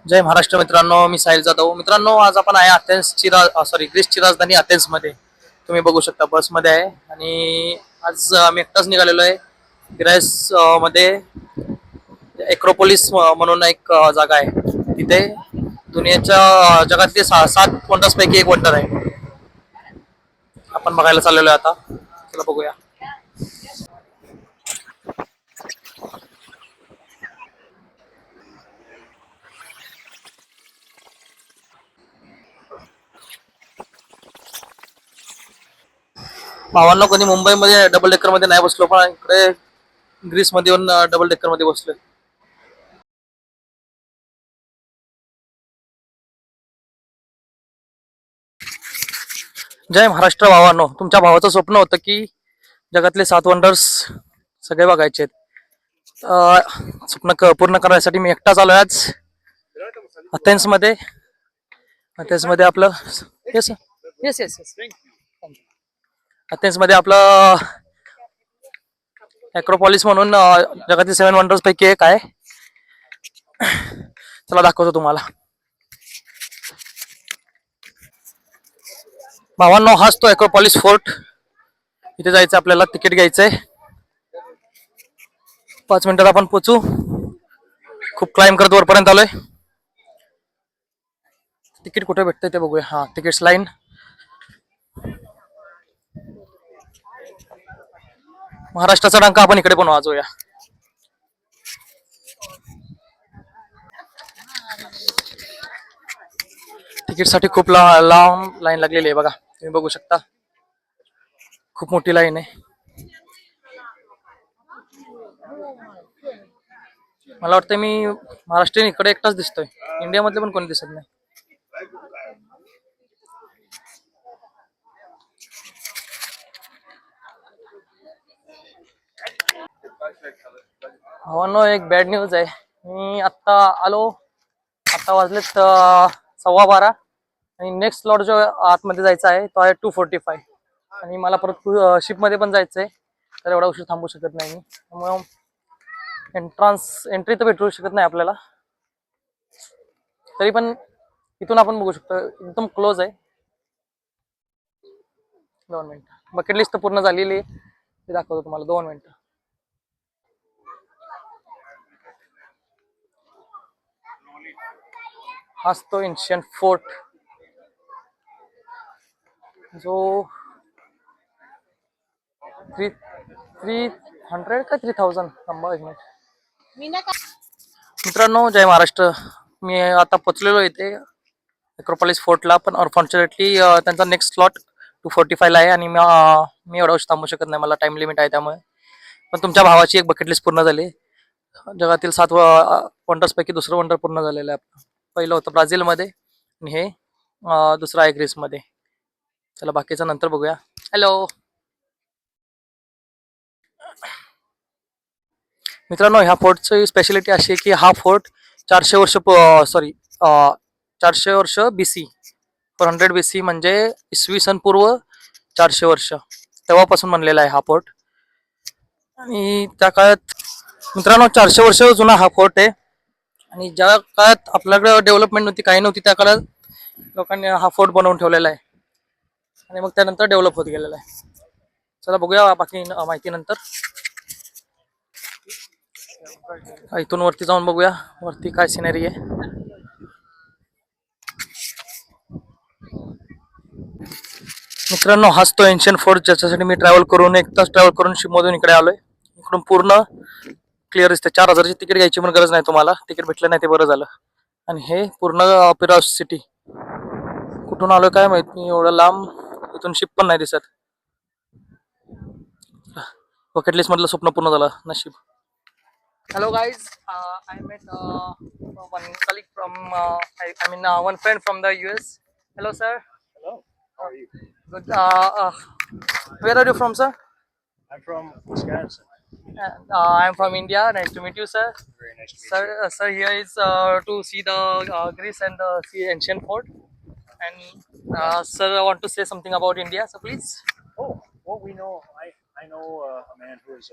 जय महाराष्ट्र मित्रांनो, मी साहिल जाधव. मित्रांनो, आज आपण आहे ग्रीसची राजधानी अथेन्स मध्ये. तुम्ही बघू शकता बसमध्ये आहे आणि आज आम्ही एकटाच निघालेलो आहे. मध्ये एक्रोपोलिस म्हणून एक जागा आहे. तिथे दुनियाच्या जगातले 7 वंडर्स पैकी एक वंडर आहे. आपण बघायला चाललेलो आहे आता. चला बघूया. भावांना कोणी मुंबईमध्ये डबल डेकर मध्ये नाही बसलो, पण इकडे ग्रीस मध्ये येऊन डबल डेकर मध्ये बसलोय. जय महाराष्ट्र भावांनो, तुमच्या भावाचं स्वप्न होतं की जगातले 7 वंडर्स सगळे बघायचे आहेत. स्वप्न पूर्ण करण्यासाठी मी एकटाच आलोय आज अथेन्स मध्ये. अथेन्स मध्ये आपलं yes yes yes yes Athens मध्ये आपलं ॲक्रोपॉलिस म्हणून जगातील 7 वंडर्स पैकी एक आहे. चला दाखवतो तुम्हाला. भावांनो, हाच तो ॲक्रोपॉलिस फोर्ट. इथे जायचं आपल्याला, तिकीट घ्यायचंय. 5 मिनिटात आपण पोचू. खूप क्लाइंब करत वरपर्यंत आलोय. तिकीट कुठे भेटतंय ते बघूया. हा, तिकीट्स लाईन. महाराष्ट्राचा डंका आपण इकडे पण वाजवूया. तिकीट साठी खूप लांब लाईन लागलेली आहे बघा. तुम्ही बघू शकता, खूप मोठी लाईन आहे. मला वाटतं मी महाराष्ट्रीयन इकडे एकटाच दिसतोय. इंडियामधले पण कोणी दिसत नाही. भावांनो, एक बॅड न्यूज आहे. मी आत्ता आलो. आता वाजलेत 12:15 आणि नेक्स्ट स्लॉट जो आतमध्ये जायचा आहे तो आहे 2:45. आणि मला परत शिपमध्ये पण जायचं आहे, तर एवढा उशीर थांबू शकत नाही मी. त्यामुळे एंट्री तर भेटू शकत नाही आपल्याला. तरी पण इथून आपण बघू शकतो, एकदम क्लोज आहे. 2 मिनिट. बकेट लिस्ट पूर्ण झालेली आहे, ते दाखवतो तुम्हाला. 2 मिनिट. हाच तो एन्शियंट फोर्ट जो 300 का 3000. थांबा एक मिनिट. मित्रांनो, जय महाराष्ट्र. मी आता पोचलेलो इथे एक्रोपॉलिस फोर्टला, पण अनफॉर्च्युनेटली त्यांचा नेक्स्ट स्लॉट 2:45 आहे आणि मी एवढा उशीर थांबू शकत नाही. मला टाइम लिमिट आहे त्यामुळे. पण तुमच्या भावाची एक बकेट लिस्ट पूर्ण झाली. जगातील 7 वंडर्स पैकी दुसरं वंडर पूर्ण झालेलं आहे. पहिलं होतं ब्राझीलमध्ये आणि हे दुसरं आहे ग्रीसमध्ये. चला बाकीचं नंतर बघूया. हॅलो मित्रांनो, ह्या फोर्टची स्पेशालिटी अशी आहे की हा फोर्ट 400 वर्ष BC, 400 BC म्हणजे इसवी सन पूर्व 400 वर्ष तेव्हापासून बनलेला आहे हा फोर्ट. आणि त्या काळात मित्रांनो 400 वर्ष जुना हा फोर्ट आहे. आणि ज्या काळात आपल्याकडे डेव्हलपमेंट नव्हती, काही नव्हती, त्या काळात लोकांनी हा फोर्ट बनवून ठेवलेला आहे आणि मग त्यानंतर डेव्हलप होत गेलेला आहे. चला बघूया बाकी माहिती नंतर. इथून वरती जाऊन बघूया वरती काय सिनरी आहे. मित्रांनो, हाच तो एन्शियंट फोर्ट ज्याच्यासाठी मी एक तास ट्रॅव्हल करून शिपमधून इकडे आलोय. इकडून पूर्ण क्लिअर दिसते. 4000ची तिकीट घ्यायची पण गरज नाही तुम्हाला. तिकीट भेटलं नाही ते बरं झालं. आणि हे पूर्ण पिरास सिटी. कुठून आलोय काय माहित नाही, एवढं लांब. इथून शिप पण नाही दिसत. बकेट लिस्ट मधलं स्वप्न पूर्ण झालं, नशीब. Hello guys, I met one colleague from one friend from the US. Hello sir. Hello, how are you? Good. Where are you from, sir? I'm from Wisconsin. I'm from India. Nice to meet you, sir. Very nice to meet Sir, you. sir, here is to see the Greece and the ancient fort. And sir, I want to say something about India, so please. Oh, well, I know a man who is